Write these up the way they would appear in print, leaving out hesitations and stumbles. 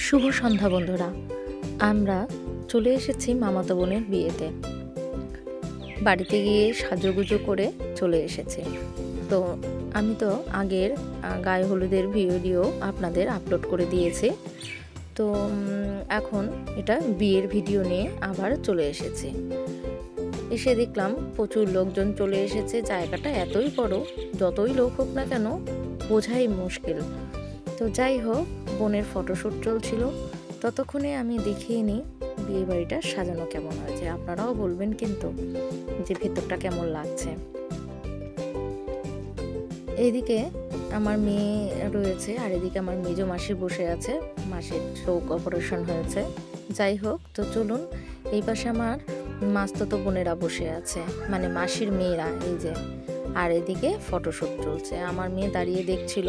শুভ সন্ধ্যা বন্ধুরা, আমরা চলে এসেছি মামাতো বোনের বিয়েতে। বাড়িতে গিয়ে সাজুগুজু করে চলে এসেছি। তো আমি তো আগের গায়ে হলুদের ভিডিও আপনাদের আপলোড করে দিয়েছি। তো এখন এটা বিয়ের ভিডিও নিয়ে আবার চলে এসেছি। এসে দেখলাম প্রচুর লোকজন চলে এসেছে। জায়গাটা এতই বড়, যতই লোক হোক না কেন বোঝাই মুশকিল। তো যাই হোক, বোনের ফটোশ্যুট চলছিল, ততক্ষণে আমি দেখিয়ে নিই বিয়ে বাড়িটা সাজানো কেমন হয়েছে। আপনারাও বলবেন কিন্তু যে ভেতরটা কেমন লাগছে। এইদিকে আমার মেয়ে রয়েছে আর এদিকে আমার মেজো মাসি বসে আছে। মাসির চোখ অপারেশন হয়েছে। যাই হোক, তো চলুন, এই পাশে আমার মাস্তুতো বোনেরা বসে আছে, মানে মাসির মেয়েরা, এই যে। আর এদিকে ফটোশ্যুট চলছে। আমার মেয়ে দাঁড়িয়ে দেখছিল,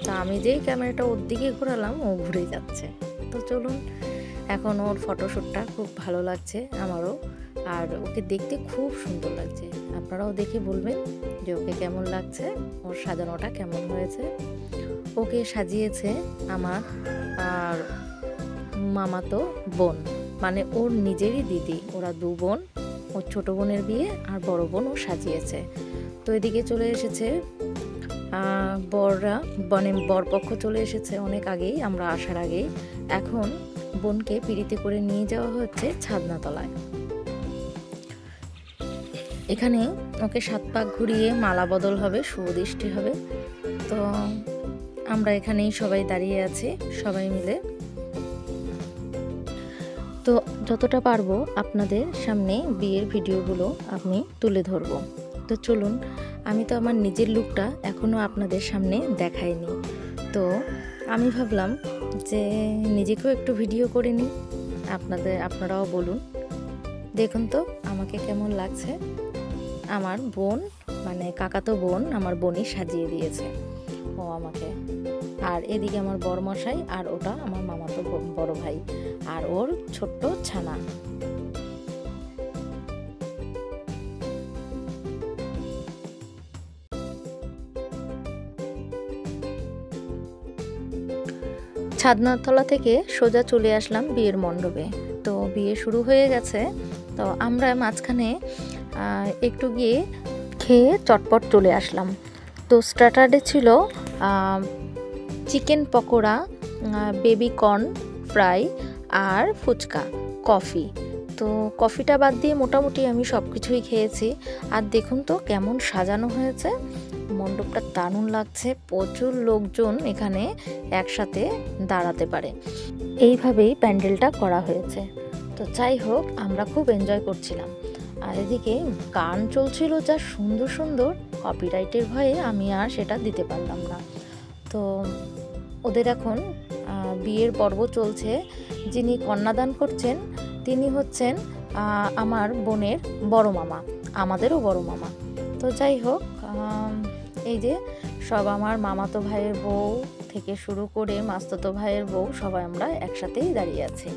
তা আমি যেই ক্যামেরাটা ওর দিকে ঘোরালাম ও ঘুরে যাচ্ছে। তো চলুন, এখন ওর ফটোশ্যুটটা খুব ভালো লাগছে আমারও, আর ওকে দেখতে খুব সুন্দর লাগছে। আপনারাও দেখে বলবেন যে ওকে কেমন লাগছে, ওর সাজানোটা কেমন হয়েছে। ওকে সাজিয়েছে আমার আর মামাতো বোন, মানে ওর নিজেরই দিদি। ওরা দু বোন, ওর ছোট বোনের বিয়ে আর বড় বোন ও সাজিয়েছে। তো এদিকে চলে এসেছে বররা, মানে বরপক্ষ চলে এসেছে অনেক আগেই, আমরা আসার আগেই। এখন বোনকে পিড়িতে করে নিয়ে যাওয়া হচ্ছে ছাদনাতলায়। এখানে ওকে 7 পাক ঘুরিয়ে মালা বদল হবে, শুভদৃষ্টি হবে। তো আমরা এখানেই সবাই দাঁড়িয়ে আছি, সবাই মিলে। তো যতটা পারবো আপনাদের সামনে বিয়ের ভিডিওগুলো আমি তুলে ধরবো। তো চলুন, আমি তো আমার নিজের লুকটা এখনও আপনাদের সামনে দেখাইনি। তো আমি ভাবলাম যে নিজেকেও একটু ভিডিও করে নিই, আপনারাও বলুন। দেখুন তো আমাকে কেমন লাগছে। আমার বোন, মানে কাকাতো বোন, আমার বোনই সাজিয়ে দিয়েছে ও আমাকে। আর এদিকে আমার বড়মশাই, আর ওটা আমার মামাতো বড় ভাই আর ওর ছোট্ট ছানা। ছাদনাতলা থেকে সোজা চলে আসলাম বিয়ের মণ্ডপে। তো বিয়ে শুরু হয়ে গেছে। তো আমরা মাঝখানে একটু গিয়ে খেয়ে চটপট চলে আসলাম। তো স্টার্টারে ছিল chicken pakora, baby corn fry আর ফুচকা, কফি। তো কফিটা বাদ দিয়ে মোটামুটি আমি সব কিছুই খেয়েছি। আর দেখুন তো কেমন সাজানো হয়েছে, মণ্ডপটা দারুণ লাগছে। প্রচুর লোকজন এখানে একসাথে দাঁড়াতে পারে, এইভাবেই প্যান্ডেলটা করা হয়েছে। তো যাই হোক, আমরা খুব এনজয় করছিলাম। আর এদিকে গান চলছিল যা সুন্দর সুন্দর, কপিরাইটের ভয়ে আমি আর সেটা দিতে পারলাম না। তো ওদের এখন বিয়ের পর্ব চলছে। যিনি কন্যাদান করছেন তিনি হচ্ছেন আমার বোনের বড় মামা, আমাদেরও বড় মামা। তো যাই হোক, এই যে সব আমার মামাতো ভাইয়ের বউ থেকে শুরু করে মাস্তুতো ভাইয়ের বউ, সবাই আমরা একসাথেই দাঁড়িয়ে আছি।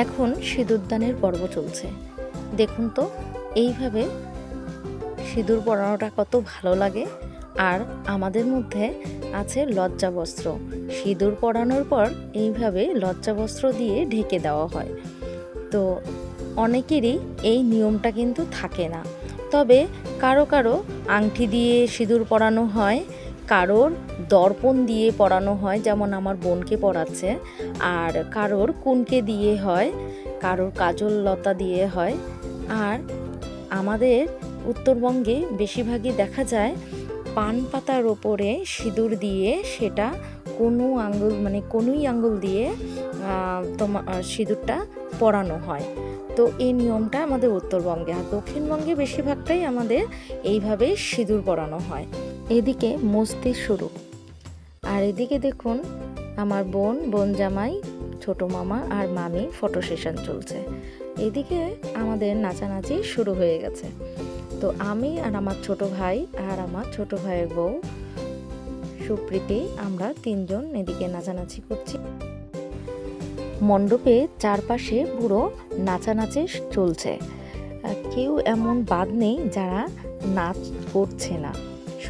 এখন সিঁদুরদানের পর্ব চলছে। দেখুন তো এইভাবে সিঁদুর পরানোটা কত ভালো লাগে। আর আমাদের মধ্যে আছে লজ্জা বস্ত্র। সিঁদুর পরানোর পর এইভাবে লজ্জা বস্ত্র দিয়ে ঢেকে দেওয়া হয়। তো অনেকেরই এই নিয়মটা কিন্তু থাকে না, তবে কারো কারো আংটি দিয়ে সিঁদুর পরানো হয়, কারোর দর্পণ দিয়ে পরানো হয়, যেমন আমার বোনকে পরাচ্ছে, আর কারোর কুনকে দিয়ে হয়, কারোর কাজল লতা দিয়ে হয়। আর আমাদের উত্তরবঙ্গে বেশিরভাগই দেখা যায় পান পাতার ওপরে সিঁদুর দিয়ে, সেটা কনুই আঙ্গুল দিয়ে তোমার সিঁদুরটা পরানো হয়। তো এই নিয়মটা আমাদের উত্তরবঙ্গে, আর দক্ষিণবঙ্গে বেশিরভাগটাই আমাদের এইভাবেই সিঁদুর পরানো হয়। এদিকে মস্তি শুরু। আর এদিকে দেখুন আমার বোন জামাই, ছোট মামা আর মামি ফটো সেশন চলছে। এদিকে আমাদের নাচানাচি শুরু হয়ে গেছে। তো আমি আর আমার ছোট ভাই আর আমার ছোট ভাইয়ের বউ সুপ্রীতি, আমরা 3 জন এদিকে নাচানাচি করছি। মণ্ডপে চারপাশে পুরো নাচানাচি চলছে। কেউ এমন বাদ নেই যারা নাচ করছে না,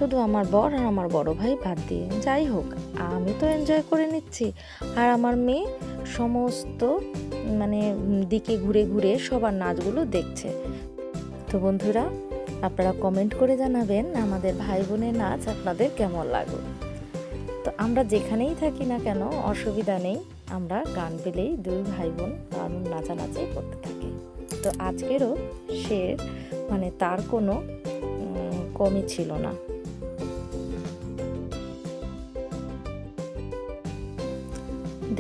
শুধু আমার বর আর আমার বড় ভাই বাদ দিয়ে। যাই হোক, আমি তো এনজয় করে নিচ্ছি, আর আমার মেয়ে সমস্ত দিকে ঘুরে ঘুরে সবার নাচগুলো দেখছে। তো বন্ধুরা, আপনারা কমেন্ট করে জানাবেন আমাদের ভাই বোনের নাচ আপনাদের কেমন লাগে। তো আমরা যেখানেই থাকি না কেন অসুবিধা নেই, আমরা গান পেলেই দুই ভাই বোন দারুণ নাচানাচি করতে থাকি। তো আজকেরও সে তার কোনো কমই ছিল না।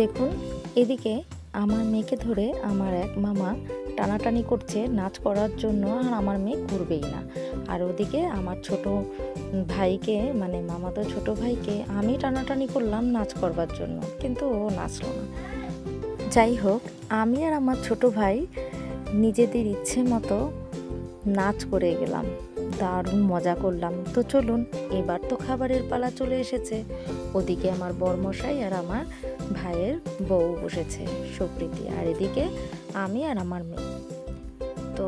দেখুন, এদিকে আমার মেয়েকে ধরে আমার এক মামা টানাটানি করছে নাচ করার জন্য, আর আমার মেয়ে করবেই না। আর ওদিকে আমার ছোট ভাইকে মামাতো ছোট ভাইকে আমি টানাটানি করলাম নাচ করবার জন্য, কিন্তু ও নাচলো না। যাই হোক, আমি আর আমার ছোট ভাই নিজেদের ইচ্ছে মতো নাচ করে গেলাম, দারুণ মজা করলাম। তো চলুন, এবার তো খাবারের পালা চলে এসেছে। ওদিকে আমার বরমশাই আর আমার ভাইয়ের বউ বসেছে সুপ্রীতি, আর এদিকে আমি আর আমার মেয়ে। তো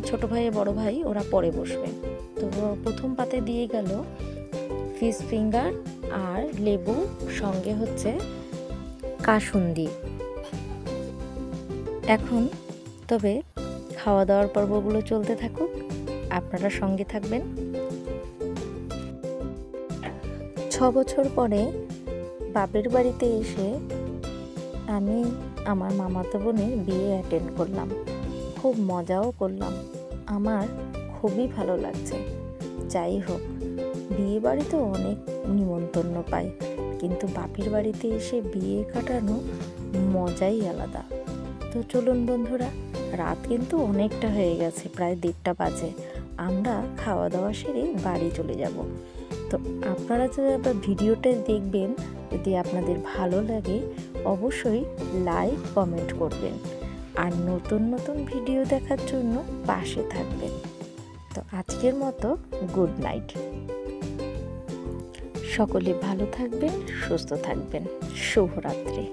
ছোট ভাই বড় ভাই ওরা পরে বসবে। তো প্রথম পাতে দিয়ে গেল ফিশ ফিঙ্গার আর লেবু, সঙ্গে হচ্ছে কাসুন্দি। এখন তবে খাওয়া দাওয়ার পর্বগুলো চলতে থাকুক, আপনারা সঙ্গে থাকবেন। 6 বছর পরে বাপের বাড়িতে এসে আমি আমার মামাতো বোনের বিয়ে অ্যাটেন্ড করলাম, খুব মজাও করলাম, আমার খুবই ভালো লাগছে। যাই হোক, বিয়ে বাড়িতে অনেক নিমন্ত্রণ পাই, কিন্তু বাপের বাড়িতে এসে বিয়ে কাটানো মজাই আলাদা। তো চলুন বন্ধুরা, রাত কিন্তু অনেকটা হয়ে গেছে, প্রায় 1:30 বাজে। আমরা খাওয়া দাওয়া সেরে বাড়ি চলে যাব। তো আপনারা যদি আবার ভিডিওটা দেখবেন, যদি আপনাদের ভালো লাগে অবশ্যই লাইক কমেন্ট করবেন, আর নতুন নতুন ভিডিও দেখার জন্য পাশে থাকবেন। তো আজকের মতো গুড নাইট। সকলে ভালো থাকবেন, সুস্থ থাকবেন। শুভরাত্রি।